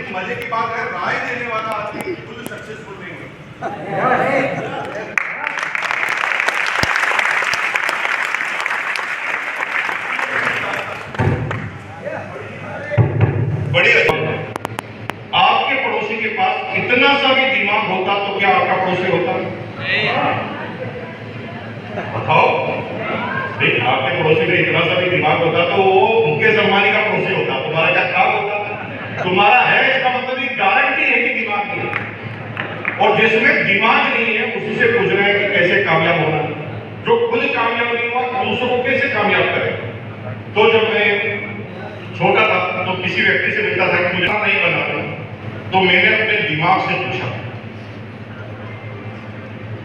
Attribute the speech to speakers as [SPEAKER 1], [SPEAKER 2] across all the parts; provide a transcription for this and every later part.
[SPEAKER 1] लेकिन मजे की बात है, राय देने वाला आदमी बिल्कुल सक्सेसफुल नहीं हुआ। बड़ी आपके पड़ोसी के पास इतना सा भी दिमाग होता तो क्या आपका पड़ोसी होता? बताओ, आपके पड़ोसी में इतना सा भी दिमाग होता तो वो मुकेश अंबानी का पड़ोसी होता। तुम्हारा क्या खराब होता? तुम्हारा है इसका मतलब ये गारंटी है कि दिमाग नहीं है। और जिसमें दिमाग नहीं है उसी से पूछ रहे हैं कि कैसे कामयाब होना। जो खुद कामयाब नहीं हुआ दूसरों को कैसे कामयाब करे? तो जब मैं छोटा था तो किसी व्यक्ति से मिलता था कि मुझे नहीं बनाना, तो मैंने अपने दिमाग से पूछा,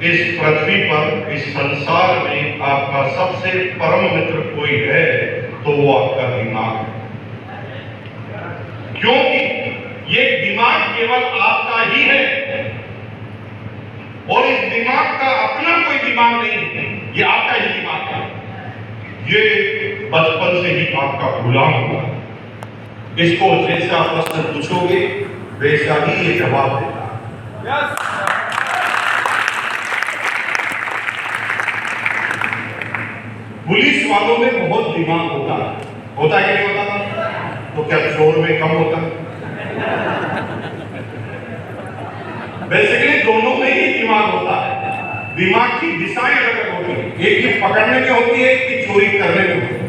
[SPEAKER 1] इस पृथ्वी पर, इस संसार में आपका सबसे परम मित्र कोई है तो वो आपका दिमाग है। क्योंकि ये दिमाग केवल आपका ही है और इस दिमाग का अपना कोई दिमाग नहीं है, ये आपका ही दिमाग है। ये बचपन से ही आपका गुलाम हुआ। इसको जैसा प्रश्न पूछोगे वैसा ही ये जवाब देगा। पुलिस वालों में बहुत दिमाग होता है कि नहीं होता? तो क्या चोर में कम होता? बेसिकली दोनों में ही दिमाग होता है। दिमाग की दिशाएं अलग अलग होती है, एक की पकड़ने में होती है, एक की चोरी करने में होती है।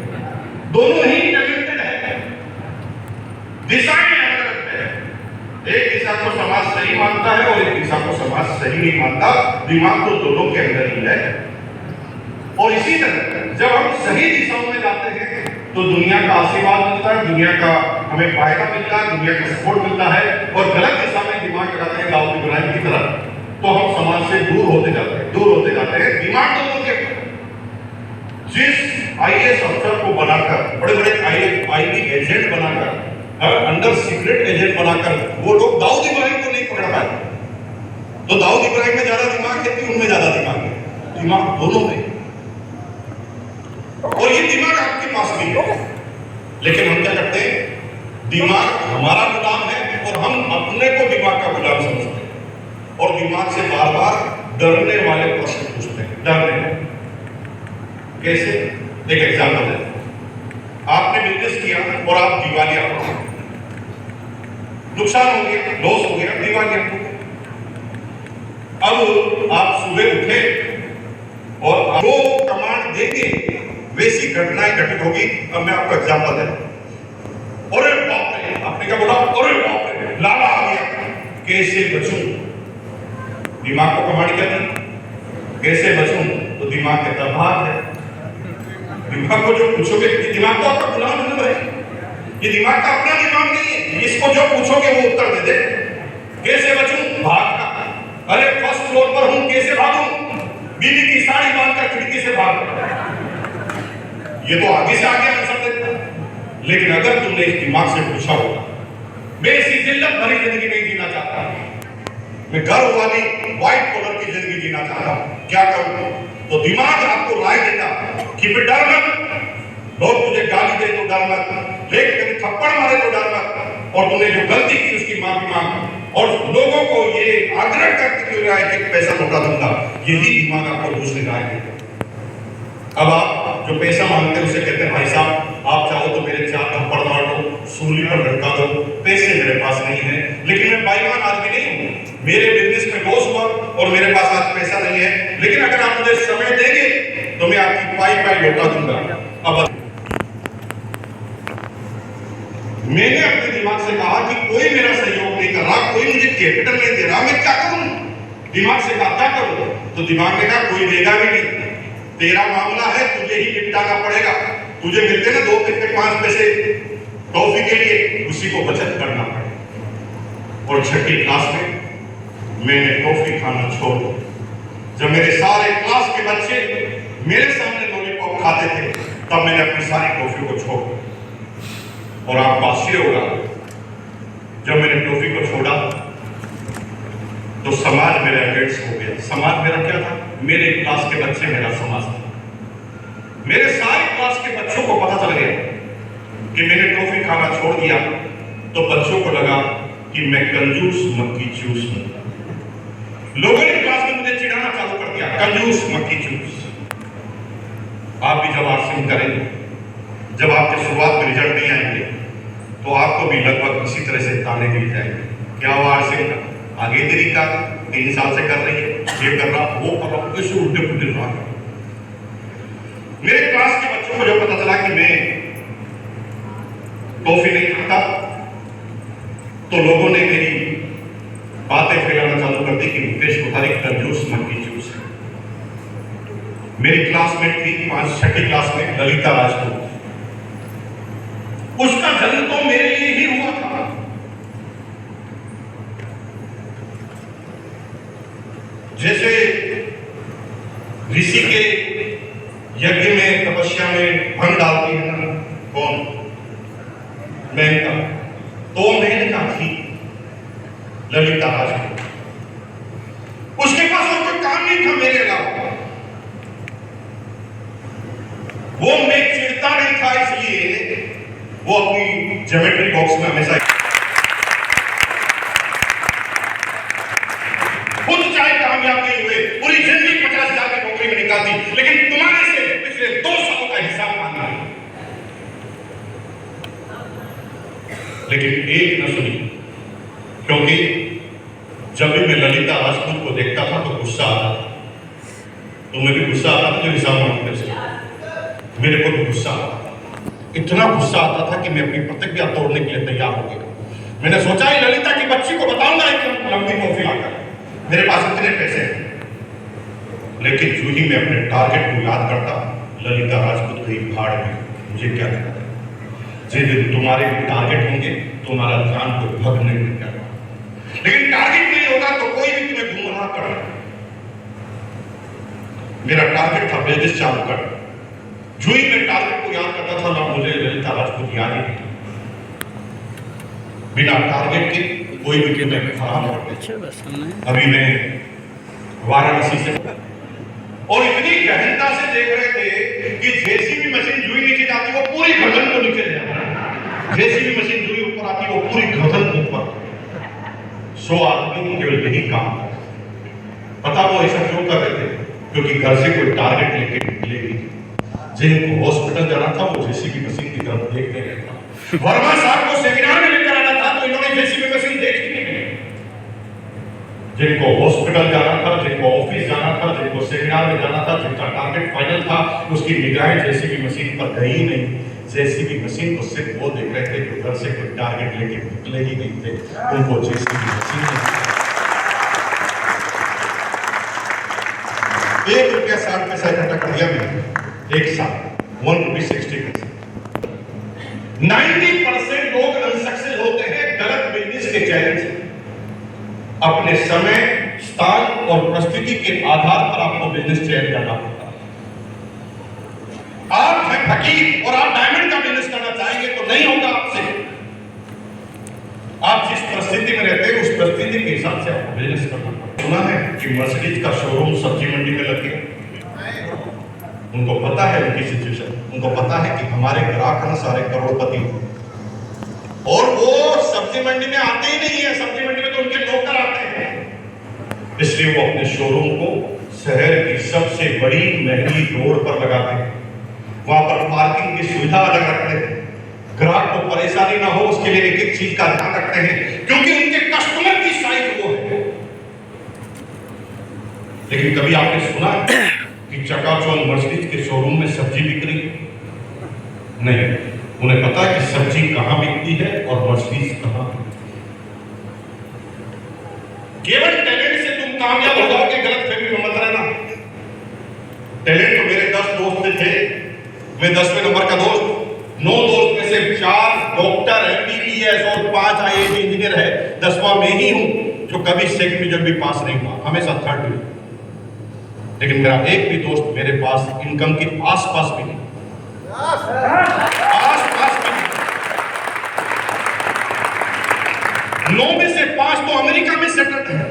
[SPEAKER 1] दोनों ही कनेक्टेड है, दिशाएं अलग अलग है। एक दिशा को समाज सही मानता है और एक दिशा को समाज सही नहीं मानता। दिमाग तो दोनों के अंदर ही है। और इसी तरह जब हम सही दिशाओं में जाते हैं तो दुनिया का आशीर्वाद मिलता है, दुनिया का हमें फायदा मिलता है, दुनिया का सपोर्ट मिलता है। और गलत दिशा में दिमाग लगाते हैं दाऊद इब्राहिम की तरह, तो हम समाज से दूर होते जाते हैं। दिमाग दोनों के, जिस आईएएस अफसर को बनाकर, बड़े बड़े आईबी एजेंट बनाकर, अंडर सीक्रेट एजेंट बनाकर वो लोग दाऊद इब्राहिम को नहीं पकड़ पाए, तो दाऊद इब्राहिम में ज्यादा दिमाग है कि उनमें ज्यादा दिमाग है? दिमाग दोनों में। और ये दिमाग आपके पास भी है, लेकिन हम क्या करते हैं? दिमाग हमारा गुलाम है और हम अपने को दिमाग का गुलाम समझते हैं और दिमाग से बार बार डरने वाले प्रश्न पूछते हैं। डरने कैसे? एक एग्जाम्पल है, आपने बिजनेस किया और आप दिवालिया हो गए, नुकसान हो गया, लॉस हो गया, दिवालिया हो गया। अब आप सुबह उठे और जो कमांड देंगे वैसी घटनाएं घटित होगी। अब मैं आपको एग्जांपल देता हूं। अरे बाप रे, आपने क्या बोला? अरे बाप रे, लाला आ गया, कैसे बचूं? दिमाग को कमांड क्या दी? कैसे बचूं? तो दिमाग कहता भाग है। दिमाग को जो पूछोगे, ये दिमाग तो आपका गुलाम है, ये दिमाग का अपना दिमाग नहीं है। इसको जो पूछोगे वो उत्तर दे दे। कैसे बचूं? भागना। अरे फर्स्ट फ्लोर पर हूं, कैसे भागूं? बीवी की साड़ी बांधकर खिड़की से भाग। ये तो आगे से आगे आंसर देता है। लेकिन अगर तुमने इस दिमाग से पूछा होगा, मैं इसी जिल्लत भरी जिंदगी नहीं जीना चाहता, मैं गर्व वाली व्हाइट कॉलर की जिंदगी जीना चाहता हूं, क्या करूं? तो दिमाग आपको राय देता कि फिर डर मत, लोग तुझे गाली दे तो डर मत, लेकिन कभी थप्पड़ मारे तो डर मत, और तूने जो गलती की उसकी माफी मांग, और लोगों को ये आग्रह करके क्यों रहा है कि पैसा लौटा दूंगा। यही दिमाग आपको दूसरी राय देता। अब आप जो पैसा मांगते हैं उसे कहते हैं भाई साहब आप चाहो तो मेरे 4 थप्पड़ मार दो, सूली पर लटका दो, पैसे मेरे पास नहीं है, लेकिन मैं बेईमान आदमी नहीं हूं, मेरे बिजनेस में लॉस हुआ और मेरे पास आज पैसा नहीं है, लेकिन अगर आप मुझे समय देंगे तो मैं आपकी पाई लौटा दूंगा। अब मैंने अपने दिमाग से कहा कि कोई मेरा सहयोग नहीं कर रहा, कोई मुझे कैपिटल नहीं दे रहा, मैं क्या करूं? दिमाग से कहा क्या करूं? तो दिमाग ने कहा कोई देगा भी नहीं, तेरा मामला है, तुझे ही निपटाना पड़ेगा। तुझे मिलते ना 2 पैसे 5 पैसे टॉफी के लिए, उसी को बचत करना पड़ेगा। और 6ठी क्लास में मैंने टॉफी खाना छोड़ दिया। जब मेरे सारे क्लास के बच्चे मेरे सामने लॉलीपॉप खाते थे तब मैंने अपनी सारी टॉफी को छोड़ दिया। और आपको आश्चर्य होगा, जब मैंने टॉफी को छोड़ा तो समाज मेरा अगेंस्ट हो गया। समाज मेरा क्या था? मेरे क्लास के बच्चे मेरा समाज था। मेरे सारे क्लास के बच्चों को पता चल गया कि मैंने टॉफी खाना छोड़ दिया, तो बच्चों को लगा कि मैं कंजूस मक्खी चूस हूं। लोगों ने क्लास में मुझे चिढ़ाना चालू कर दिया, कंजूस मक्खी चूस। आप भी जब आर्ट्स करेंगे, जब आपके शुरुआत में रिजल्ट नहीं आएंगे, तो आपको भी लगभग इसी तरह से ताने दिए जाएंगे, क्या हुआ आर्ट्स का, आगे तेरी का 3 साल से कर रही है, ये कर रहा, वो कर रहा, कैसे उल्टे पुल्टे रहा। मेरे क्लास के बच्चों को जब पता चला कि मैं टॉफी नहीं खाता, तो लोगों ने मेरी बातें फैलाना चालू कर दी कि मुकेश कोठारी कंजूस मक्खी चूस है। मेरी क्लासमेट थी 5-6 क्लास में, ललिता राजपूत, उसका जन्म तो मेरे लिए ही हुआ था। जैसे ऋषि के यज्ञ में, तपस्या में भंग डालती है ना, कौन, मेनका, तो मेनका थी ललिता राजपूत। उसके पास और कोई काम नहीं था मेरे अलावा। वो मैं चिढ़ता नहीं था, इसलिए वो अपनी ज्योमेट्री बॉक्स में हमेशा खुद चाहे कामयाब नहीं हुए, पूरी जिंदगी 50,000 की नौकरी में निकाल दी, लेकिन तुम्हारे से पिछले 2 सालों का हिसाब मांगना। लेकिन एक न सुनी, क्योंकि जब भी मैं ललिता राजपूत को देखता था तो गुस्सा आता था। तुम्हें भी गुस्सा आता था जो हिसाब मांगने से? मेरे को भी गुस्सा आता था, इतना गुस्सा आता था कि मैं अपनी प्रतिज्ञा तोड़ने के लिए तैयार हो गया। मैंने सोचा ही ललिता की बच्ची को बताऊंगा एक लंबी टॉफी लाकर, मेरे पास इतने पैसे हैं। लेकिन जो ही मैं अपने टारगेट को याद करता, ललिता राजपूत कहीं भाड़ में, मुझे क्या कहता है, जिस दिन तुम्हारे भी टारगेट होंगे तुम्हारा ध्यान को भग नहीं करना, लेकिन टारगेट नहीं होगा तो कोई भी तुम्हें गुमराह कर। मेरा टारगेट था बिजनेस चालू कर। जो ही मैं टारगेट को याद करता था ना, मुझे ललिता राजपूत याद ही नहीं। बिना टारगेट के कोई भी खेल में खराब हो। अभी मैं वाराणसी से और इतनी गहनता से देख रहे थे कि जेसीबी मशीन जो ही नीचे जाती वो पूरी गर्दन को नीचे ले जाती, जेसीबी मशीन जो ही ऊपर आती वो पूरी गर्दन को ऊपर। 100 आदमी केवल यही काम कर, पता वो ऐसा क्यों कर रहे थे? क्योंकि घर से कोई टारगेट लेके निकलेगी। जिनको हॉस्पिटल जाना था वो जेसीबी मशीन की तरफ देखने गया था। वर्मा साहब को सेमिनार में लेकर आना था तो इन्होंने जेसीबी मशीन देखी नहीं। जिनको हॉस्पिटल जाना था, जिनको ऑफिस जाना था, जिनको सेमिनार में जाना था, जिनका टारगेट फाइनल था, उसकी निगाहें जेसीबी मशीन पर गई ही नहीं। जेसीबी मशीन को सिर्फ वो देख रहे थे जो घर से कोई टारगेट लेके निकले ही नहीं थे, उनको जेसीबी मशीन 1 रुपया 60 पैसा इकट्ठा कर दिया मैंने एक साल, 1 रुपया 60 पैसा। 90% लोग अनसक्सेस होते हैं गलत बिजनेस के चैलेंज से। अपने समय, स्थान और परिस्थिति के आधार पर आपको बिजनेस चयन करना होता है। आप हैं फकीर और आप डायमंड का बिजनेस करना चाहेंगे तो नहीं होगा आपसे। आप जिस परिस्थिति में रहते हैं उस परिस्थिति के हिसाब से आपको बिजनेस करना पड़ता। सुना है कि मर्सिडीज का शोरूम सब्जी मंडी में लग गया। उनको पता है उनकी सिचुएशन, उनको पता है कि हमारे ग्राहक ना सारे करोड़पति और वो सब्जी मंडी में आते ही नहीं है, सब्जी मंडी में तो उनके नौकर आते हैं। इसलिए वो अपने शोरूम को शहर की सबसे बड़ी महंगी रोड पर लगाते हैं। वहां पर पार्किंग की सुविधा अलग रखते हैं, ग्राहक को परेशानी ना हो उसके लिए एक एक चीज का ध्यान रखते हैं, क्योंकि उनके कस्टमर की साइज वो है। लेकिन कभी आपने सुना कि चकाचौंध मर्सिडीज के शोरूम में सब्जी बिक रही? नहीं, उन्हें पता है कि सब्जी कहां बिकती है और मर्सिडीज कहां। केवल टैलेंट से तुम कामयाब हो जाओगे, गलत फहमी में मत रहना। टैलेंट तो मेरे 10 दोस्त थे, मैं 10वें नंबर का दोस्त। 9 दोस्त में से 4 डॉक्टर, एमबीबीएस और 5 आईआईटी इंजीनियर है। 10वां मैं ही हूं जो कभी सेकंड डिवीजन भी पास नहीं हुआ, हमेशा थर्ड डिवीजन। लेकिन मेरा एक भी दोस्त मेरे पास इनकम के आसपास भी नहीं, आसपास भी नहीं। 9 में से 5 तो अमेरिका में सेटल है।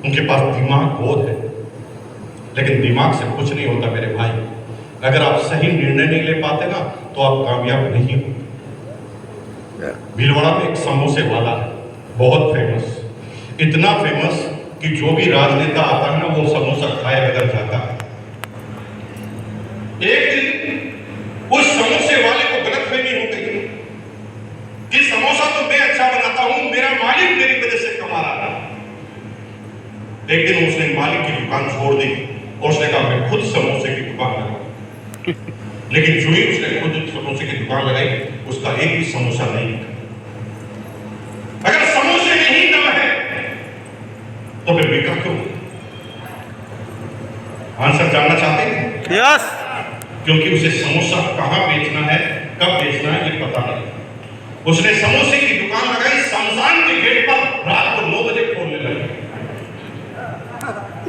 [SPEAKER 1] उनके पास दिमाग बहुत है, लेकिन दिमाग से कुछ नहीं होता मेरे भाई। अगर आप सही निर्णय नहीं ले पाते ना तो आप कामयाब नहीं होते। भीलवाड़ा में एक समोसे वाला है, बहुत फेमस, इतना फेमस कि जो भी राजनेता आता है ना वो समोसा खाए बगैर जाता है। एक दिन उस समोसे वाले को गलतफहमी हो गई कि समोसा तो मैं अच्छा बनाता हूं, मेरा मालिक मेरी वजह से कमा रहा है। एक दिन उसने मालिक की दुकान छोड़ दी और उसने कहा मैं खुद समोसे की दुकान लगाऊं। लेकिन जो ही उसने खुद समोसे की दुकान लगाई उसका एक भी समोसा नहीं बिका। अगर समोसे में ही दम है तो फिर बिका क्यों? आंसर जानना चाहते हैं?
[SPEAKER 2] यस।
[SPEAKER 1] क्योंकि उसे समोसा कहां बेचना है, कब बेचना है, ये पता नहीं। उसने समोसे की दुकान लगाई शमशान के गेट पर, रात को 9 बजे खोलने लगे।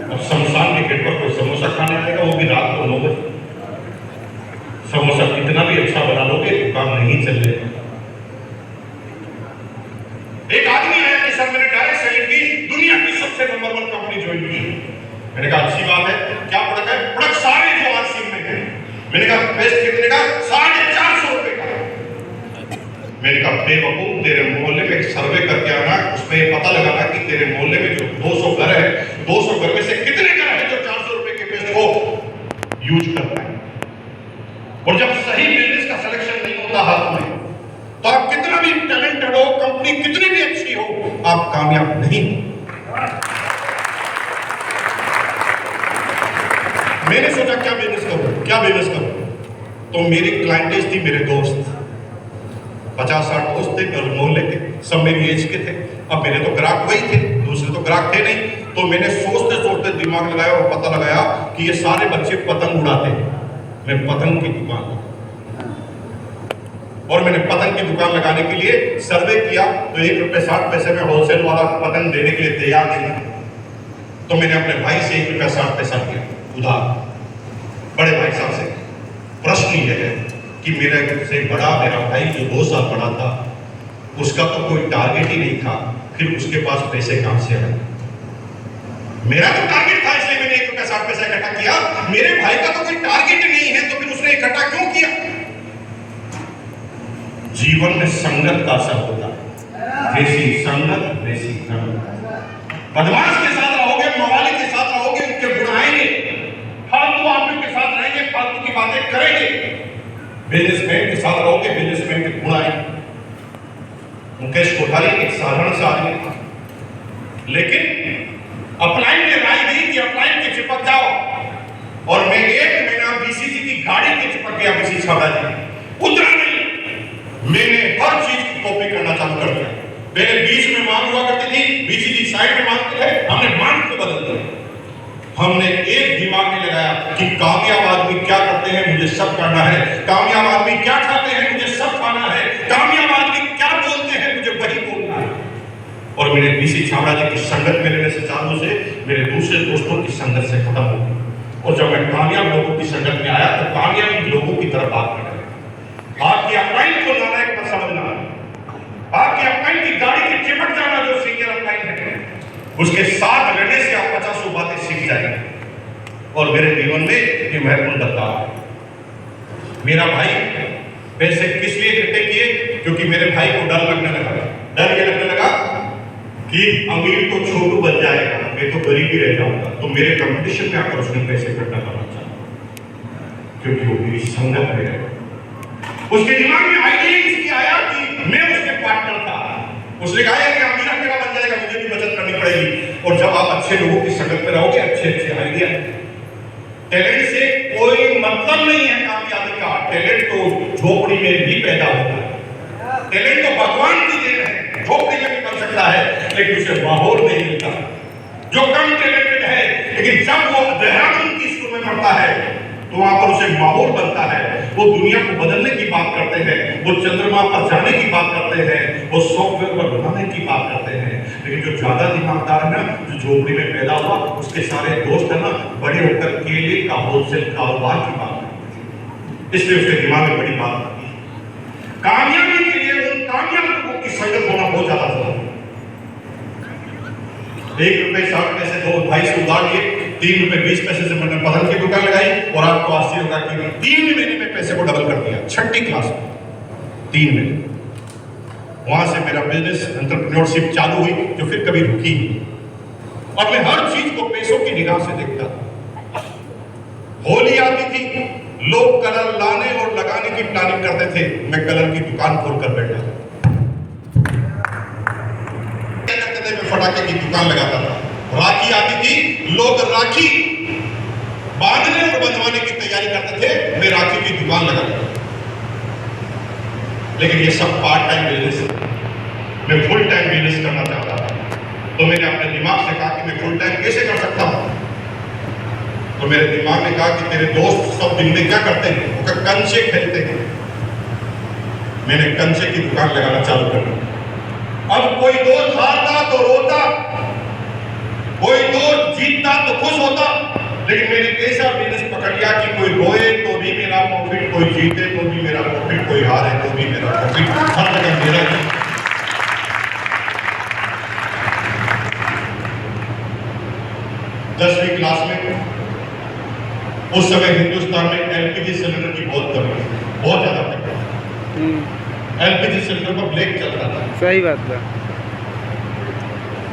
[SPEAKER 1] अब शमशान के गेट पर कोई समोसा खाने आएगा, वो भी रात को 9 बजे। समोसा कितना भी अच्छा बना लोगे दुकान नहीं चलेगा। एक आदमी आया कि सर मैंने डायरेक्ट सेलिंग की दुनिया की सबसे नंबर 1 कंपनी ज्वाइन की। मैंने कहा अच्छी बात है, क्या प्रोडक्ट है? प्रोडक्ट सारे जो आरसीएम में है। मैंने कहा पेस्ट कितने का? 450 रुपए का। मैंने कहा बेवकूफ, तेरे मोहल्ले में एक सर्वे करके आना, उसमें पता लगाना कि तेरे मोहल्ले में जो 200 घर है, 200 घर में से कितने घर है जो 400 रुपए के पेस्ट को यूज करता है। और जब सही बिजनेस का सिलेक्शन नहीं होता हाथ में, तो आप कितना भी टैलेंटेड हो, कंपनी कितनी भी अच्छी हो, आप कामयाब नहीं। मैंने सोचा क्या बिजनेस करूं। तो मेरी क्लाइंटेज थी मेरे दोस्त, 50-60 दोस्त थे मेरे मोहल्ले के, सब मेरी एज के थे। अब मेरे तो ग्राहक वही थे, दूसरे तो ग्राहक थे नहीं। तो मैंने सोचते दिमाग लगाया और पता लगाया कि ये सारे बच्चे पतंग उड़ाते हैं, मैं पतंग की दुकान, और मैंने पतंग की दुकान लगाने के लिए सर्वे किया तो 1 रुपये 60 पैसे में होलसेल वाला पतंग देने के लिए तैयार नहीं था। तो मैंने अपने भाई से 1 रुपया 60 पैसा लिया उधार, बड़े भाई साहब से। प्रश्न यह है कि मेरे से बड़ा मेरा भाई जो 2 साल बड़ा था, उसका तो कोई टारगेट ही नहीं था, फिर उसके पास पैसे कहां से आए? मेरा तो टारगेट था इसलिए मैंने 1 रुपया 60 पैसा इकट्ठा किया। मेरे भाई का तो कोई टारगेट नहीं है तो फिर उसने इकट्ठा क्यों किया? जीवन में संगत का असर होता है, वैसी संगत वैसी संगत। बदमाश के साथ रहोगे, मवाली के साथ रहोगे, उनके गुण आएंगे, फालतू आदमी के साथ रहेंगे, फालतू की बातें करेंगे। बिजनेसमैन के साथ रहोगे, बिजनेसमैन के गुण आएंगे। मुकेश कोठारी एक साधारण सा आदमी था, लेकिन अपलाइन ने राय दी कि अपलाइन के चिपक जाओ, और मैं 1 महीना बीसीजी की गाड़ी के चिपक गया। बीसी छाड़ा जी उतरा नहीं। मैंने हर चीज की कॉपी करना चालू कर दिया। पहले बीच में मांग हुआ करती थी, बीसीजी साइड में मांगते थे, हमने मांग को बदल दिया। हमने एक दिमाग में लगाया कि कामयाब आदमी क्या करते हैं मुझे सब करना है, कामयाब आदमी क्या खाते हैं मुझे सब खाना है, कामयाब आदमी क्या बोलते हैं मुझे वही बोलना है। और मेरे बीसी छाबड़ा जी की संगत में रहने से चालू से मेरे दूसरे दोस्तों की संगत से खत्म हो गई। और जब मैं कामयाब लोगों की संगत में आया तो कामयाबी लोगों की तरफ बात करने लगा। आपकी अपलाइन को नालायक मत समझना, आपकी अपलाइन की गाड़ी के चिपक जाना जो सीनियर अपलाइन है, उसके साथ रहने से आप 50 बातें सीख जाएंगे। और मेरे जीवन में ये महत्वपूर्ण बदलाव है। मेरा भाई पैसे किस लिए इकट्ठे किए? क्योंकि मेरे भाई को डर लगने लगा। डर ये लगने लगा कि अमीर तो छोटू बन जाएगा, मैं तो गरीब ही रह जाऊंगा। तो मेरे कंपटीशन में आकर उसने पैसे इकट्ठा करना चाहा, क्योंकि वो मेरी संगत में है। उसके दिमाग में आइडिया इसकी आया कि मैं उसके पार्टनर था। उसने कहा कि अमीर अकेला बन जाएगा, मुझे भी बचत करनी पड़ेगी। और जब आप अच्छे लोगों की संगत में रहोगे, अच्छे आइडिया, टैलेंट से कोई मतलब नहीं है कामयाबी का। टैलेंट तो झोपड़ी में भी पैदा होता है, टैलेंट तो भगवान की देन है, झोपड़ी में भी बन सकता है, लेकिन उसे माहौल नहीं मिलता। जो कम टैलेंटेड है लेकिन जब वो देहरादून की स्कूल में पढ़ता है तो वहां पर उसे माहौल बनता है, वो दुनिया को बदलने की बात करते हैं, वो चंद्रमा पर जाने की बात करते हैं, वो सॉफ्टवेयर पर बनाने की बात करते हैं। लेकिन जो ज्यादा दिमागदार है ना, जो झोपड़ी में पैदा हुआ, उसके सारे दोस्त है ना, बड़े होकर केले का होलसेल कारोबार की बात करते, इसलिए उसके दिमाग में बड़ी बात आती है। कामयाबी के लिए उन कामयाब लोगों की संगत होना बहुत ज्यादा जरूरी है। 1 रुपये 60 पैसे दो भाई से उधार लिए, 3 रुपये 20 पैसे से मैंने पतंग की दुकान लगाई, और आपको आश्चर्य होगा कि 3 महीने में पैसे को डबल कर दिया। 6ठी क्लास में 3 महीने। वहां से मेरा बिजनेस एंटरप्रेन्योरशिप चालू हुई, जो फिर कभी रुकी। और मैं हर चीज को पैसों की निगाह से देखता था। होली आती थी, लोग कलर लाने और लगाने की प्लानिंग करते थे, मैं कलर की दुकान खोलकर बैठ जाता। क्या करते थे? मैं फटाके की दुकान लगाता था। राखी आती थी, लोग राखी बांधने और बंधवाने की तैयारी करते थे, मैं राखी की दुकान लगाता था। लेकिन ये सब पार्ट टाइम बिजनेस है, मैं फुल टाइम बिजनेस करना चाहता था। तो मैंने अपने दिमाग से कहा कि मैं फुल टाइम कैसे कर सकता हूं। तो मेरे दिमाग ने कहा कि तेरे दोस्त सब दिन में क्या करते हैं? वो कंचे खेलते हैं। मैंने कंचे की दुकान लगाना चालू कर दी। अब कोई दोस्त हारता तो रोता, कोई दोस्त जीतता तो खुश होता, लेकिन मैंने ऐसा बिजनेस पकड़ लिया कि कोई रोए तो भी मेरा प्रॉफिट, कोई जीते तो भी मेरा प्रॉफिट, कोई हारे तो भी मेरा प्रॉफिट, हर जगह मेरा ही। 10वीं क्लास में उस समय हिंदुस्तान में एलपीजी सिलेंडर की बहुत कमी थी, बहुत ज्यादा कमी। एलपीजी सिलेंडर पर ब्लैक चलता था।
[SPEAKER 2] सही बात है।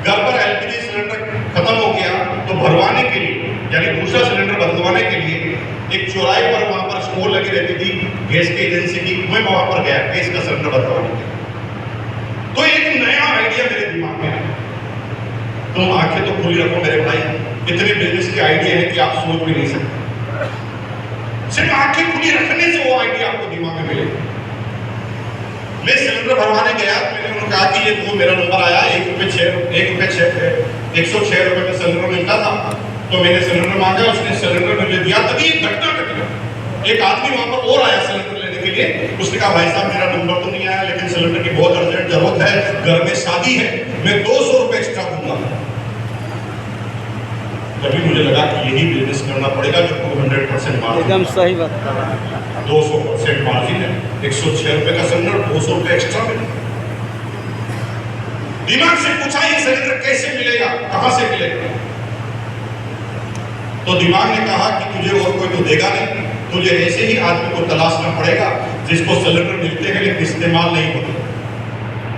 [SPEAKER 1] घर पर एलपीजी सिलेंडर खत्म हो गया तो भरवाने के लिए, यानी दूसरा सिलेंडर भरवाने के लिए एक चौराहे पर वहां पर स्टोर लगी रहती थी गैस की एजेंसी की। मैं वहां पर गया गैस का सिलेंडर भरवाने के लिए। तो एक नया आइडिया मेरे दिमाग में आया। तुम आंखें तो खुली रखो मेरे भाई, इतने बिजनेस के आइडिया है कि आप सोच भी नहीं सकते। सिर्फ आंखें खुली रखने से वो आइडिया आपको दिमाग में मिलेगा। मैं सिलेंडर भरवाने गया, मैंने उन्हें कहा कि ये वो मेरा नंबर आया, 106 रुपए में सिलेंडर मिलता था। तो मैंने सिलेंडर मांगा, उसने सिलेंडर मुझे दिया। तभी एक घटना घटी। एक आदमी वहां पर और आया सिलेंडर लेने के लिए। उसने कहा भाई साहब मेरा नंबर तो नहीं आया, लेकिन सिलेंडर की बहुत अर्जेंट जरूरत है, घर में शादी है, मैं 200 रुपए एक्स्ट्रा दूंगा। तभी मुझे लगा कि यही बिजनेस करना पड़ेगा जो 200% मार्जिन।
[SPEAKER 2] एकदम सही बात।
[SPEAKER 1] 200% मार्जिन है, 106 रुपए का सिलेंडर, 200 रुपए एक्स्ट्रा मिलेगा। दिमाग से पूछा ये सिलेंडर कैसे मिलेगा, कहां से मिलेगा? तो दिमाग ने कहा कि तुझे और कोई तो देगा नहीं, तुझे ऐसे ही आदमी को तलाशना पड़ेगा जिसको सिलेंडर मिलते हैं लेकिन इस्तेमाल नहीं होते।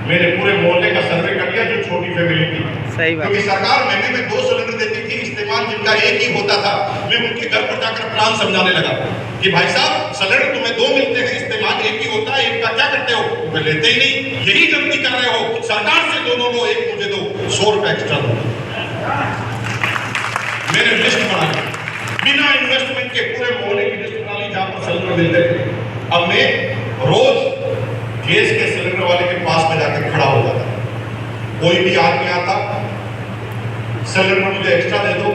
[SPEAKER 1] मैंने पूरे मोहल्ले का सर्वे कर लिया जो छोटी फैमिली थी।
[SPEAKER 2] सही बात।
[SPEAKER 1] क्योंकि सरकार महीने में 2 सिलेंडर देती थी, इस्तेमाल जिनका एक ही होता था। मैं उनके घर पर जाकर प्लान समझाने लगा कि भाई साहब सिलेंडर तुम्हें 2 मिलते हैं, इस्तेमाल एक ही होता है, एक का क्या करते हो? तुम्हें लेते ही नहीं, यही गलती कर रहे हो। सरकार से दोनों लो, एक मुझे दो, 100 रुपए एक्स्ट्रा दो। मैंने लिस्ट बनाई, बिना इन्वेस्टमेंट के पूरे मोहल्ले की लिस्ट बना ली जहां पर सिलेंडर मिलते थे। अब मैं रोज गैस के सिलेंडर वाले के पास में जाकर खड़ा हो जाता। कोई भी आदमी आता, सिलेंडर मुझे एक्स्ट्रा दे दो।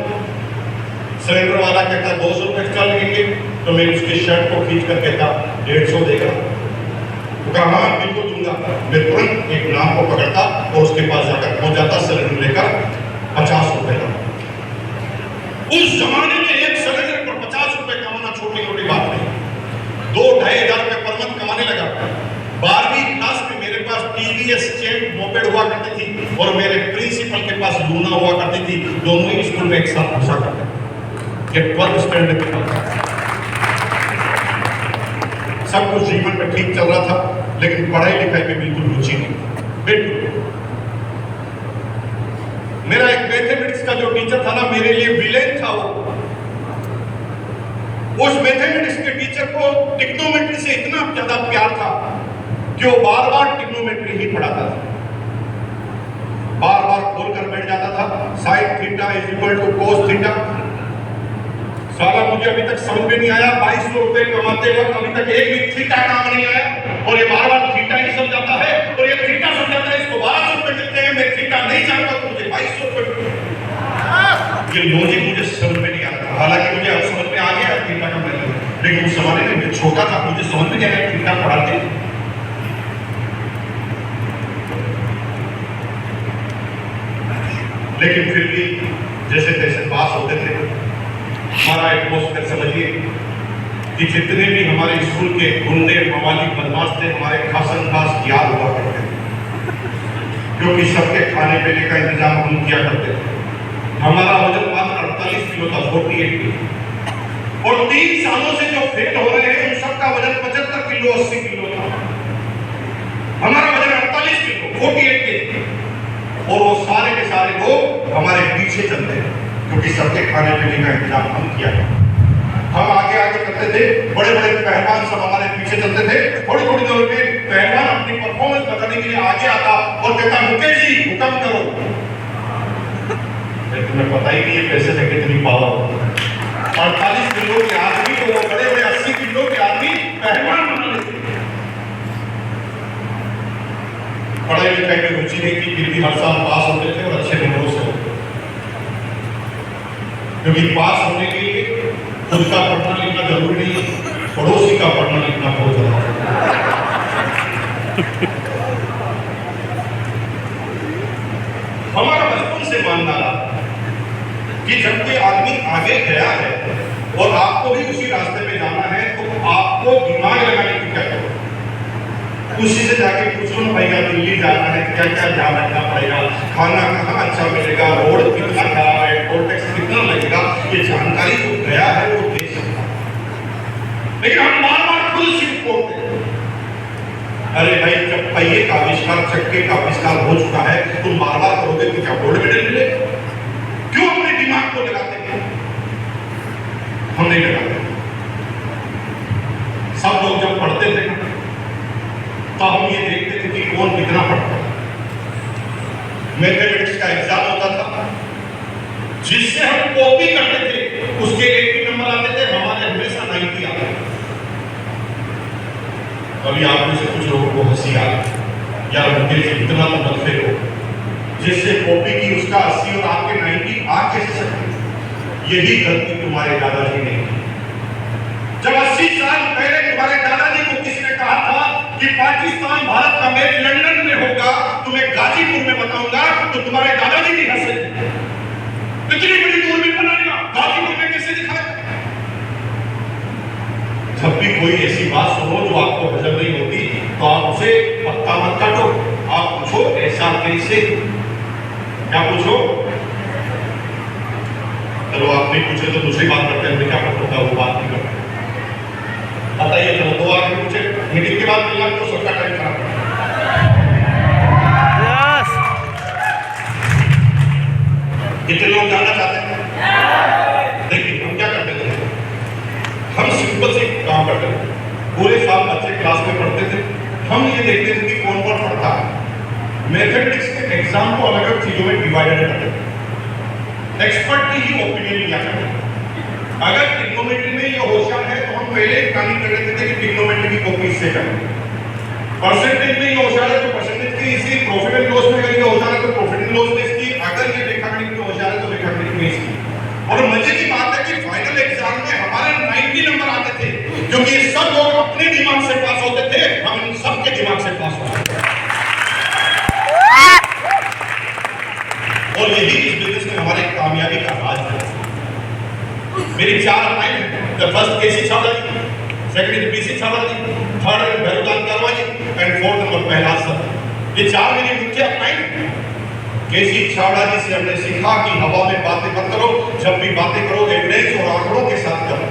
[SPEAKER 1] सिलेंडर वाला कहता 200 रुपए एक्स्ट्रा लगेंगे, तो मैं उसकी शर्ट को खींच कर कहता 150 देगा। वो कहा हाँ बिल्कुल दूंगा। मैं तुरंत एक नाम को पकड़ता और उसके पास जाकर पहुंच जाता, सिलेंडर लेकर 50 रुपए का। उस जमाने में एक सिलेंडर पर 50 रुपए कमाना छोटी छोटी बात नहीं। 2-2.5 हजार रुपए पर मंथ कमाने लगा। 12वीं क्लास में मेरे पास टीवीएस चैंप मोपेड हुआ करती थी और मेरे प्रिंसिपल के पास लूना हुआ करती थी। दोनों ही स्कूल में एक साथ घुसा करते थे। 12th स्टैंडर्ड के बाद सब कुछ जीवन में ठीक चल रहा था, लेकिन पढ़ाई लिखाई में बिल्कुल रुचि नहीं, बिल्कुल। मेरा एक मैथमेटिक्स का जो टीचर था ना, मेरे लिए विलेन था वो। उस मैथमेटिक्स के टीचर को ट्रिग्नोमेट्री से इतना ज्यादा प्यार था कि वो बार बार ट्रिग्नोमेट्री ही पढ़ाता था। बार बार खोलकर बैठ जाता था, sin theta is equal to cos theta. साला मुझे अभी तक समझ में नहीं आया, 2200 रुपए कमाते वक्त अभी तक एक भी थीटा नाम नहीं आया, और ये बार बार थीटा ही समझाता है, और ये थीटा समझाता है इसको 1200 रुपए मिलते हैं, मैं थीटा नहीं जानता तो मुझे 2200 रुपए। ये लॉजिक मुझे समझ में नहीं आता। हालांकि मुझे अब समझ में आ गया थीटा का मतलब, लेकिन उस जमाने में मैं छोटा था, मुझे समझ में नहीं आया थीटा पढ़ाते। लेकिन फिर भी जैसे तैसे पास होते थे। हमारा एटमॉस्फेयर समझिए कि जितने भी हमारे स्कूल के गुंडे मवाली बदमाश थे, हमारे खासन खास याद हुआ करते थे, क्योंकि सबके खाने पीने का इंतजाम हम किया करते थे। हमारा वजन मात्र 48 किलो था, 48 किलो, और 3 सालों से जो फेल हो रहे हैं उन सबका वजन 75 किलो 80 किलो था। हमारा वजन 48 किलो। 48 के, और वो सारे के सारे लोग हमारे पीछे चलते हैं, क्योंकि सबके खाने पीने का इंतजाम हम किया है। हम आगे आगे करते थे, बड़े बड़े पहलवान सब हमारे पीछे चलते थे। थोड़ी थोड़ी देर में पहलवान अपनी परफॉर्मेंस बताने के लिए आगे आता और कहता, मुकेश जी हुक्म करो। तुम्हें पता ही नहीं है पैसे से कितनी पावर हो। 48 किलो के आदमी को वो बड़े बड़े 80 किलो के आदमी पहलवान बना लेते। पढ़ाई लिखाई में रुचि नहीं थी, फिर भी हर साल पास होते थे और अच्छे नंबरों से होते। क्योंकि पास होने के लिए खुद का पढ़ना लिखना जरूरी नहीं है, पड़ोसी का पढ़ना लिखना बहुत जरूरी है। हमारा बचपन से मानना रहा कि जब कोई आदमी आगे गया है और आपको भी उसी रास्ते पे जाना है, तो आपको दिमाग लगाने की क्या करो, उसी से जाके पूछ लो भैया दिल्ली जाना है, क्या क्या ध्यान रखना पड़ेगा, खाना कहाँ अच्छा मिलेगा, रोड कितना खराब है, टोल टैक्स कितना लगेगा, ये जानकारी जो गया है वो दे सकता। लेकिन हम बार बार खुद सिर्फ बोलते हैं, अरे भाई जब पहिए का आविष्कार, चक्के का आविष्कार हो चुका है, तुम बार बार करोगे तो क्या गोल्ड मेडल मिले? क्यों अपने दिमाग को लगाते हैं? हम नहीं लगाते। सब लोग जब पढ़ते थे तो हम ये देखते थे कि कौन कितना पढ़ता है। मैथमेटिक्स का एग्जाम होता था, जिससे हम कॉपी करते थे उसके 80 नंबर आते थे, हमारे हमेशा 90 आते थे। अभी आप में से कुछ लोगों को हंसी आ रही, यार मुझे इतना तो मत फेंको, जिससे कॉपी की उसका 80 और आपके 90 आ कैसे सकते? यही गलती तुम्हारे दादाजी ने की। जब 80 साल पहले तुम्हारे दादाजी को किसने कहा था कि पाकिस्तान भारत का मैच लंदन में होगा, तुम्हें गाजीपुर में बताऊंगा, तो तुम्हारे दादाजी भी हंसे। इतनी बड़ी दूरबीन बनाएगा, गाजीपुर में कैसे दिखाएगा? जब भी कोई ऐसी बात सुनो जो आपको हजम नहीं होती, तो आप उसे पत्ता मत काटो, आप पूछो ऐसा कैसे। क्या पूछो? चलो आप नहीं पूछे तो दूसरी बात करते हैं, क्या पता वो बात नहीं करते। बताइए, चलो 2 आदमी पूछे, मीटिंग के बाद मिलना तो सबका टाइम खराब। कितने लोग जाना चाहते हैं? देखिए हम क्या करते थे, हम सिंपल से काम करते थे। पूरे साल बच्चे क्लास में पढ़ते थे, हम ये देखते थे कि कौन कौन पढ़ता है। मैथमेटिक्स के एग्जाम को अलग अलग चीजों में डिवाइडेड करते थे, एक्सपर्ट की ही ओपिनियन लिया करते थे। अगर ट्रिग्नोमेट्री में ये होशियार है तो हम पहले प्लानिंग कर लेते थे कि ट्रिग्नोमेट्री की कॉपी इससे करें। परसेंटेज में ये होशियार है तो परसेंटेज की इसकी, प्रॉफिट एंड लॉस में अगर ये होशियार है तो प्रॉफिट एंड लॉस में इसकी, अगर ये रेखागणित में होशियार है तो रेखागणित में इसकी। और मजे की बात है कि फाइनल एग्जाम में हमारे 90 नंबर आते थे, क्योंकि ये सब लोग अपने दिमाग से पास होते थे, हम इन सबके दिमाग से पास होते थे। और यही इस बिजनेस में हमारे कामयाबी का राज है। मेरी 4 अपलाइन है, first KC Chhawra ji, second PC Chhawra ji, third Bhairavlal Karwa ji and fourth number Prahlad sir. ये 4 मेरी मुख्य अपलाइन है। केसी छावड़ा जी से हमने सीखा कि हवा में बातें मत करो, जब भी बातें करो एविडेंस और आंकड़ों के साथ करो।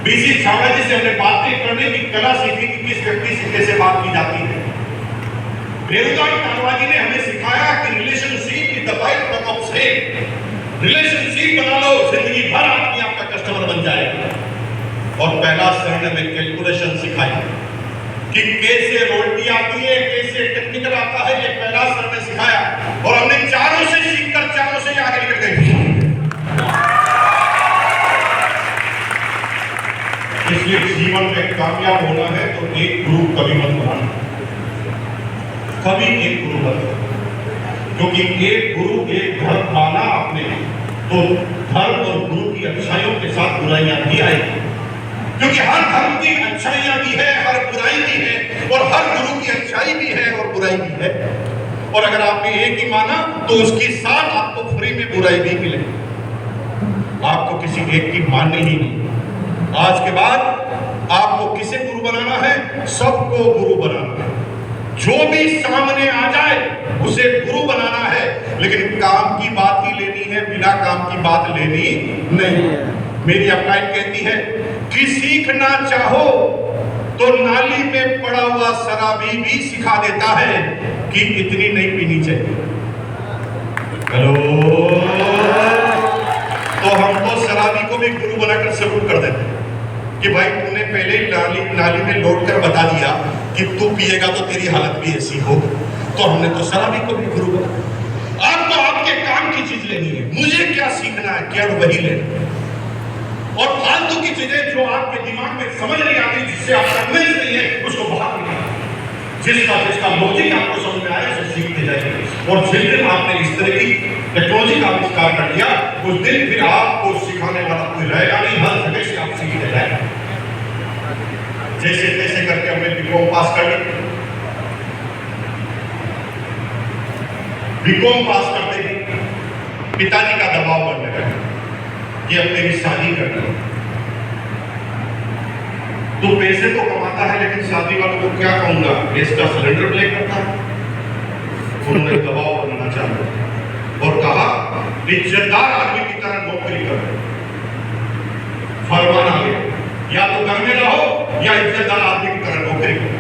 [SPEAKER 1] बीसी छावड़ा जी से हमने बातें करने की कला सीखी कि किस व्यक्ति से कैसे बात की जाती है। भैरवलाल करवा जी ने हमें सिखाया कि relationship is the by product of sale. Relationship बना लो, जिंदगी भर आदमी आपका कस्टमर बन जाएगा। और पहला सर ने हमें कैलकुलेशन सिखाई कि कैसे रोटी आती है, कैसे टेक्निकल आता है, ये पहला सर ने सिखाया। और हमने चारों से सीखकर चारों से आगे निकल गए। इसलिए जीवन में कामयाब होना है तो एक गुरु कभी मत बनाना, कभी एक गुरु मत, क्योंकि एक गुरु एक धर्म माना आपने तो धर्म और गुरु की अच्छाइयों के साथ बुराइयां भी आएगी, क्योंकि हर धर्म की अच्छाइयां भी है, हर बुराई भी है, और हर गुरु की अच्छाई भी है और बुराई भी है। और अगर आपने एक ही माना तो उसके साथ आपको फ्री में बुराई भी मिलेगी। आपको किसी एक की माननी ही नहीं। आज के बाद आपको किसे गुरु बनाना है? सबको गुरु बनाना है। जो भी सामने आ जाए उसे गुरु बनाना है, लेकिन काम की बात ही लेनी है, बिना काम की बात लेनी नहीं। मेरी अपलाइन कहती है कि सीखना चाहो तो तो नाली में पड़ा हुआ शराबी भी सिखा देता है कि इतनी नहीं पीनी चाहिए। हेलो, तो हम तो शराबी को भी गुरु बनाकर सलूट कर देते हैं कि भाई तूने पहले ही नाली में लौट कर बता दिया कि तू पिएगा तो तेरी हालत भी ऐसी हो, तो हमने तो शराबी को भी गुरु बना। अब तो आपके काम की चीज लेनी है, मुझे क्या सीखना है केवल वही लेना, और फालतू की चीजें जो आपके दिमाग में समझ नहीं आती, जिससे आप कन्विंस नहीं है, उसको बाहर निकालें। जिसका लॉजिक आपको समझ में आए उसे सीखते जाइए। और जिस दिन आपने इस तरह की टेक्नोलॉजी का आविष्कार कर लिया, उस दिन फिर आपको सिखाने वाला कोई रहेगा नहीं, हर जगह से आप सीखते जाएगा। जैसे तैसे करके हमने बीकॉम पास कर ली। बीकॉम पास करते ही पिताजी का दबाव बनने लगा कि अब तेरी शादी करनी है। तो पैसे तो कमाता है, लेकिन शादी वालों को क्या कहूंगा, गैस का सिलेंडर प्ले करता है। उन्होंने दबाव बनाना चाहा और कहा इज्जतदार आदमी की तरह नौकरी करो। फरमान आ गया, या तो घर में रहो या इज्जतदार आदमी की तरह नौकरी करो।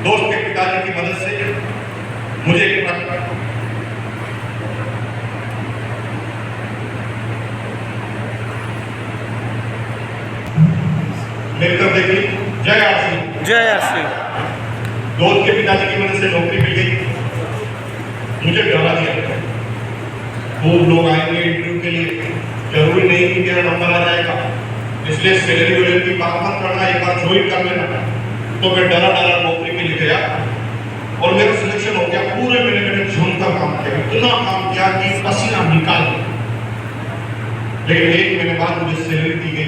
[SPEAKER 1] दोस्त के पिताजी की मदद से मुझे मिलकर देखी। जय आरसी,
[SPEAKER 2] जय आरसी।
[SPEAKER 1] दोस्त के पिताजी की मदद से नौकरी मिल गई। मुझे डरा दिया, खूब लोग आएंगे इंटरव्यू के लिए, जरूरी नहीं कि मेरा नंबर आ जाएगा, इसलिए सैलरी वैलरी की बात मत करना, एक बार ज्वाइन कर लेना। तो मैं डरा नौकरी के लिए गया और मेरा सिलेक्शन हो गया। पूरे महीने मैंने झूमता काम किया, इतना काम किया कि पसीना निकाल दिया। लेकिन एक महीने बाद मुझे सैलरी दी गई।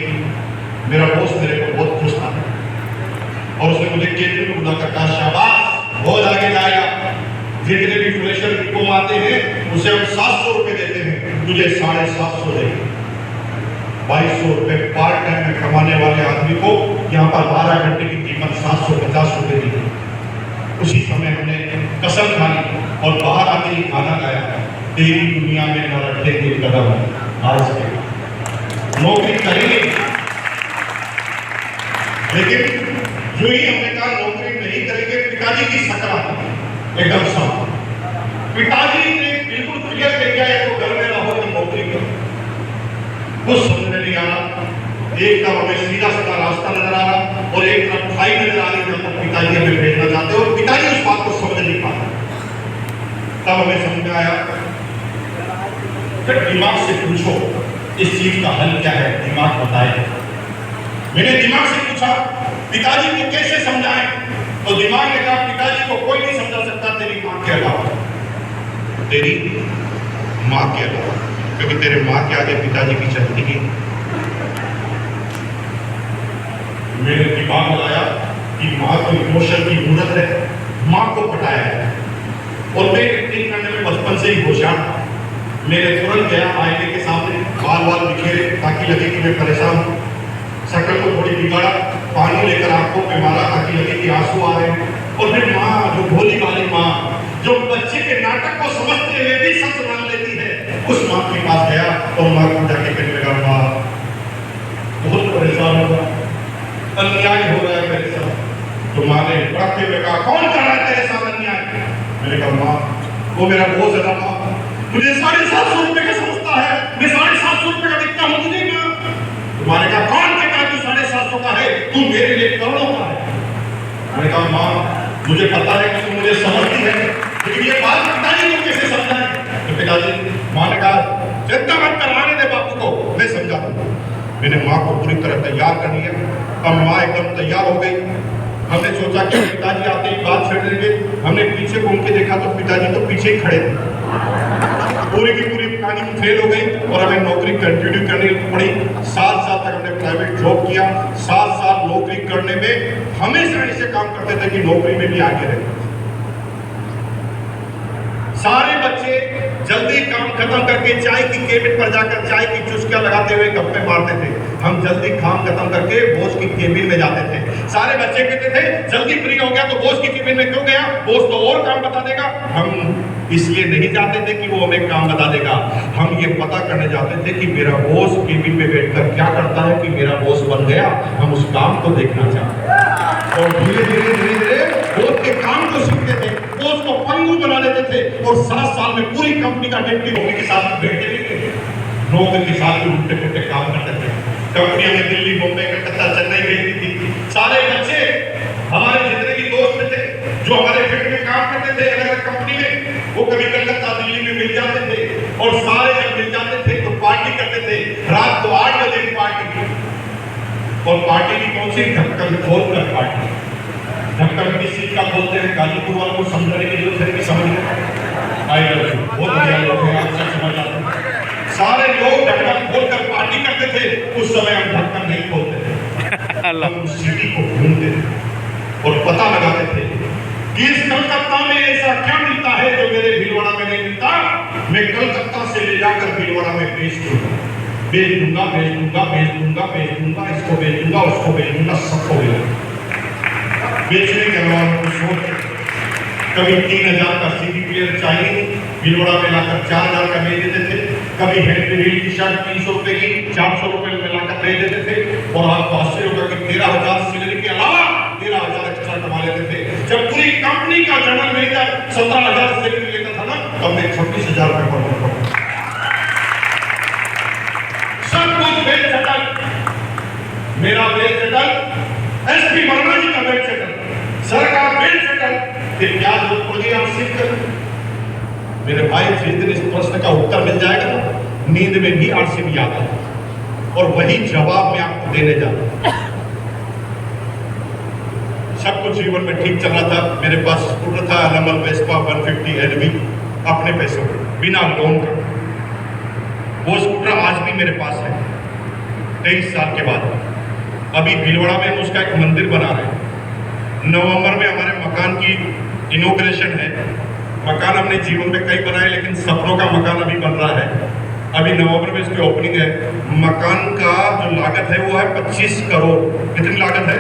[SPEAKER 1] मेरा बॉस मेरे को बहुत खुश था और उसने मुझे केंद्र में बुलाकर कहा, शाबाश, बहुत आगे जाएगा। जितने भी फ्रेशर को आते हैं उसे हम 700 रुपए देते हैं, तुझे 750 देंगे। 2200 रुपए पार्ट टाइम में कमाने वाले आदमी को यहाँ पर 12 घंटे की कीमत 750 रुपए दी गई। उसी समय हमने कसम खानी और बाहर आके ही खाना खाया, तेरी दुनिया में न रखेंगे कदम। आज के नौकरी करेंगे, लेकिन जो ही हमने कहा नौकरी नहीं करेंगे, पिताजी की सकरात एकदम साफ। पिताजी ने बिल्कुल क्लियर कर दिया, या तो घर में रहो या नौकरी करो। कुछ समझ में नहीं आ रहा। एक तरफ हमें सीधा साधा रास्ता नजर आ रहा और एक तरफ खाई नजर आ रही जब तक पिताजी हमें भेजना चाहते और पिताजी उस बात को समझ नहीं पा रहे। तब हमें समझ में आया, फिर दिमाग से पूछो इस चीज का हल क्या है, दिमाग बताए। मैंने दिमाग से पूछा पिताजी को कैसे समझाएं, तो दिमाग ने कहा पिताजी को कोई नहीं समझा सकता तेरी मां के अलावा, तेरी मां के अलावा, क्योंकि तेरे मां के आगे पिताजी की चलती ही। मैंने दिमाग लगाया कि मां को इमोशन की जरूरत है, मां को पटाया है। और मैं एक्टिंग करने में बचपन से ही होशियार था। मैंने तुरंत गया आईने के सामने, बाल बिखेरे ताकि लगे कि मैं परेशान हूँ। शक्ल को थोड़ी बिगाड़ा, पानी लेकर आंखों पे मारा ताकि लगे कि आंसू आ रहे हैं। और फिर माँ, जो भोली वाली माँ, जो बच्चे के नाटक को समझते हुए भी सच मान लेती है, उस माँ के पास गया और माँ को जाके कहने लगा, माँ बहुत परेशान होगा, अन्याय हो रहा है मेरे साथ। तो माँ ने पढ़ते हुए कहा, कौन कर रहा है तेरे साथ अन्याय? मैंने कहा, माँ वो मेरा बोझ है माँ, मुझे 750 रुपए का समझता है, मैं 750 रुपए का दिखता हूँ तुझे माँ। तुम्हारे कहा, कौन कहता तू 750 का है, तू मेरे लिए करोड़ों का है। मैंने कहा, माँ मुझे पता है कि तू मुझे समझती है, लेकिन ये बात पिताजी को कैसे समझाए? तो पिताजी, माँ ने कहा, चिंता मत कर, आने दे बापू को, मैं समझा दूंगा। मैंने माँ को पूरी तरह तैयार कर लिया। अब माँ एकदम तैयार हो गई। हमने सोचा कि पिताजी आते ही बात छेड़ देंगे। हमने पीछे घूम के देखा तो पिताजी तो पीछे ही खड़े थे। पूरी की पूरी प्लानिंग फेल हो गई और हमें नौकरी कंटिन्यू करनी पड़ी। 7 साल तक हमने प्राइवेट जॉब किया। 7 साल नौकरी करने में हमेशा ऐसे काम करते थे कि नौकरी में भी आगे रहे। सारे बच्चे जल्दी काम खत्म करके चाय की केबिन पर जाकर चाय की चुस्कियां लगाते हुए गप्पे मारते थे। हम जल्दी काम खत्म करके बॉस की केबिन में जाते थे। सारे बच्चे कहते थे जल्दी फ्री हो गया तो बॉस की केबिन में क्यों गया, बॉस तो और काम बता देगा। हम इसलिए नहीं जाते थे कि वो हमें काम बता देगा, हम ये पता करने जाते थे कि मेरा बॉस केबिन में बैठकर क्या करता है, कि मेरा बॉस बन गया, हम उस काम को देखना चाहते हैं। और धीरे धीरे बॉस के काम को सीखते थे, बॉस को पंगु बना लेते थे और 7 साल में पूरी कंपनी का डिप्टी नौकरी के साथ बैठते थे, नौकरी के साथ भी उल्टे पुल्टे काम करते थे। कंपनियां में दिल्ली, मुंबई, कलकत्ता, चेन्नई भेजती थी। सारे बच्चे हमारे जितने भी दोस्त थे जो हमारे फील्ड में काम करते थे अलग अलग कंपनी में, वो कभी कलकत्ता, दिल्ली में मिल जाते थे और सारे जब मिल जाते थे तो पार्टी करते थे। रात को 8 बजे की पार्टी, और पार्टी भी कौन सी, ढक्कन खोल कर पार्टी। ढक्कन किस चीज का खोलते हैं, गाजीपुर वालों को समझने की जरूरत है कि समझ आई लव यू, बहुत बढ़िया लोग हैं, आप सब समझ आते हैं। सारे लोग ढक्कन खोलकर पार्टी करते थे। उस समय हम ढक्कन नहीं खोलते थे, हम सिटी को ढूंढते थे और पता लगाते थे कि इस कलकत्ता में ऐसा क्या मिलता है जो मेरे भीलवाड़ा में नहीं मिलता। मैं कलकत्ता से ले जाकर भीलवाड़ा में बेच दूंगा, बेच दूंगा, बेच दूंगा, बेच दूंगा, बेच दूंगा, इसको बेच दूंगा, उसको बेच दूंगा, सबको बेच। बेचने के अलावा कुछ सोच, कभी 3000 का सीडी प्लेयर चाहिए भीलवाड़ा में लाकर 4000 का बेच देते थे। कभी हैंडमेड की शर्ट 300 रुपए की 400 रुपए में लाकर बेच देते थे और आपको 80 रुपए की 13,000 सैलरी के अलावा 13,000 एक्स्ट्रा कमा लेते थे। जब पूरी कंपनी का जनरल मैनेजर 17,000 सैलरी लेता था ना, तब मैं 26,000 रुपए पर सब कुछ बेच सेटल, मेरा बेच सेटल, एसपी वर्मा जी का बेच सेटल, सरकार बेच सेटल, फिर क्या जरूरत पड़ी आप सीख कर। मेरे भाई जिस दिन इस प्रश्न का उत्तर मिल जाएगा ना, नींद में भी आरसीबी आता है और वही जवाब मैं आपको देने जा रहा हूं। सब कुछ जीवन में ठीक चल रहा था, मेरे पास स्कूटर था नंबर वेस्पा 150 एनवी, अपने पैसों बिना लोन का। वो स्कूटर आज भी मेरे पास है 23 साल के बाद। अभी भीलवाड़ा में हम उसका एक मंदिर बना रहे हैं। नवंबर में हमारे मकान की इनॉग्रेशन है। मकान हमने जीवन में कई बनाए, लेकिन सपनों का मकान अभी बन रहा है। अभी नवंबर में इसकी ओपनिंग है। मकान का जो लागत है वो है 25 करोड़। कितनी लागत है?